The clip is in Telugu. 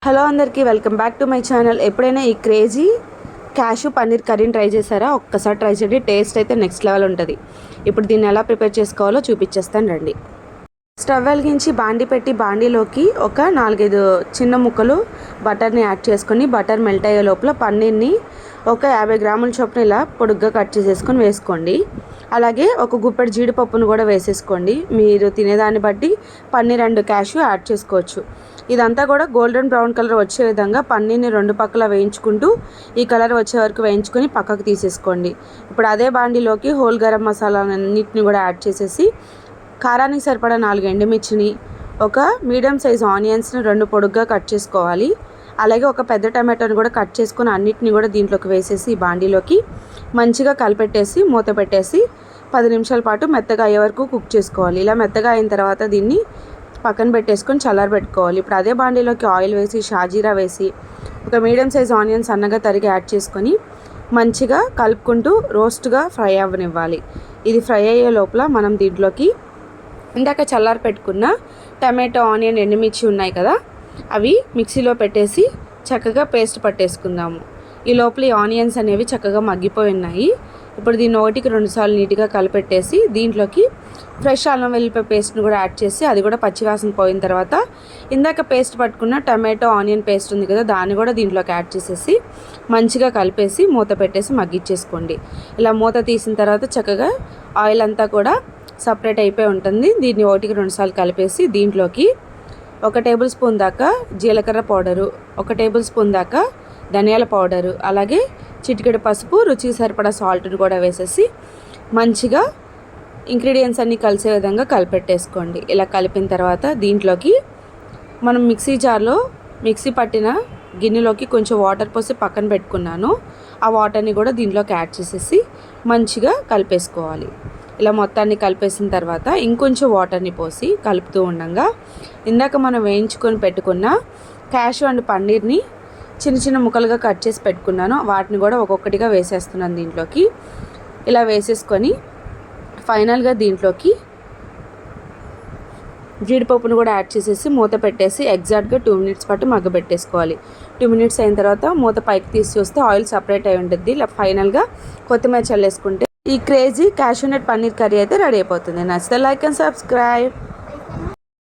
హలో అందరికీ welcome back to my channel. ఎప్పుడైనా ఈ క్రేజీ క్యాషు పన్నీర్ కర్రీని ట్రై చేశారా? ఒక్కసారి ట్రై చేయండి, టేస్ట్ అయితే నెక్స్ట్ లెవెల్ ఉంటుంది. ఇప్పుడు దీన్ని ఎలా ప్రిపేర్ చేసుకోవాలో చూపించేస్తాను రండి. స్టవ్ వెలిగించి బాండి పెట్టి బాండీలోకి ఒక 4-5 చిన్న ముక్కలు బటర్ని యాడ్ చేసుకొని బటర్ మెల్ట్ అయ్యే లోపల పన్నీర్ని ఒక 50 గ్రాముల చొప్పున ఇలా పొడుగ్గా కట్ చేసేసుకొని వేసుకోండి. అలాగే ఒక గుప్పెడు జీడిపప్పును కూడా వేసేసుకోండి. మీరు తినేదాన్ని బట్టి పన్నీర్ అండ్ క్యాషు యాడ్ చేసుకోవచ్చు. ఇదంతా కూడా గోల్డెన్ బ్రౌన్ కలర్ వచ్చే విధంగా పన్నీర్ని 2 పక్కల వేయించుకుంటూ ఈ కలర్ వచ్చే వరకు వేయించుకొని పక్కకు తీసేసుకోండి. ఇప్పుడు అదే బాండీలోకి హోల్ గరం మసాలా అన్నిటిని కూడా యాడ్ చేసేసి కారానికి సరిపడా 4 ఎండుమిర్చిని, ఒక మీడియం సైజ్ ఆనియన్స్ని 2 పొడుగ్గా కట్ చేసుకోవాలి. అలాగే ఒక పెద్ద టమాటోని కూడా కట్ చేసుకొని అన్నిటిని కూడా దీంట్లోకి వేసేసి ఈ బాండీలోకి మంచిగా కలిపెట్టేసి మూత పెట్టేసి 10 నిమిషాల పాటు మెత్తగా అయ్యే వరకు కుక్ చేసుకోవాలి. ఇలా మెత్తగా అయిన తర్వాత దీన్ని పక్కన పెట్టేసుకొని చల్లారబెట్టుకోవాలి. ఇప్పుడు అదే బాండీలోకి ఆయిల్ వేసి షాజీరా వేసి ఒక మీడియం సైజ్ ఆనియన్స్ సన్నగా తరిగి యాడ్ చేసుకొని మంచిగా కలుపుకుంటూ రోస్ట్గా ఫ్రై అవ్వనివ్వాలి. ఇది ఫ్రై అయ్యే లోపల మనం దీంట్లోకి ఇందాక చల్లారి పెట్టుకున్న టమాటో, ఆనియన్, ఎండుమిర్చి ఉన్నాయి కదా, అవి మిక్సీలో పెట్టేసి చక్కగా పేస్ట్ పట్టేసుకుందాము. ఈ లోపల ఈ ఆనియన్స్ అనేవి చక్కగా మగ్గిపోయి ఉన్నాయి. ఇప్పుడు దీన్ని 1-2 సార్లు నీట్గా కలిపెట్టేసి దీంట్లోకి ఫ్రెష్ అల్లం వెల్లిపాయ పేస్ట్ని కూడా యాడ్ చేసి అది కూడా పచ్చివాసన పోయిన తర్వాత ఇందాక పేస్ట్ పట్టుకున్న టమాటో, ఆనియన్ పేస్ట్ ఉంది కదా, దాన్ని కూడా దీంట్లోకి యాడ్ చేసేసి మంచిగా కలిపేసి మూత పెట్టేసి మగ్గిచ్చేసుకోండి. ఇలా మూత తీసిన తర్వాత చక్కగా ఆయిల్ అంతా కూడా సపరేట్ అయిపోయి ఉంటుంది. దీన్ని 1-2 సార్లు కలిపేసి దీంట్లోకి 1 టేబుల్ స్పూన్ దాకా జీలకర్ర పౌడరు, 1 టేబుల్ స్పూన్ దాకా ధనియాల పౌడరు, అలాగే చిటికెడు పసుపు, రుచికి సరిపడా సాల్ట్ని కూడా వేసేసి మంచిగా ఇంగ్రీడియంట్స్ అన్నీ కలిసే విధంగా కలిపెట్టేసుకోండి. ఇలా కలిపిన తర్వాత దీంట్లోకి మనం మిక్సీ జార్లో మిక్సీ పట్టిన గిన్నెలోకి కొంచెం వాటర్ పోసి పక్కన పెట్టుకున్నాను. ఆ వాటర్ని కూడా దీంట్లోకి యాడ్ చేసేసి మంచిగా కలిపేసుకోవాలి. ఇలా మొత్తాన్ని కలిపేసిన తర్వాత ఇంకొంచెం వాటర్ని పోసి కలుపుతూ ఉండగా ఇందాక మనం వేయించుకొని పెట్టుకున్న క్యాషు అండ్ పన్నీర్ని చిన్న చిన్న ముక్కలుగా కట్ చేసి పెట్టుకున్నాను. వాటిని కూడా ఒక్కొక్కటిగా వేసేస్తున్నాను దీంట్లోకి. ఇలా వేసేసుకొని ఫైనల్గా దీంట్లోకి జీడిపప్పును కూడా యాడ్ చేసేసి మూత పెట్టేసి ఎగ్జాక్ట్గా 2 మినిట్స్ పాటు మగ్గబెట్టేసుకోవాలి. 2 మినిట్స్ అయిన తర్వాత మూత పైకి తీసి చూస్తే ఆయిల్ సపరేట్ అయి ఉంటుంది. ఇలా ఫైనల్గా కొత్తిమీర చల్లేసుకుంటే ఈ క్రేజీ క్యాషూ నట్ పన్నీర్ కర్రీ అయితే రెడీ అయిపోతుంది. నచ్చితే లైక్ అండ్ సబ్స్క్రైబ్.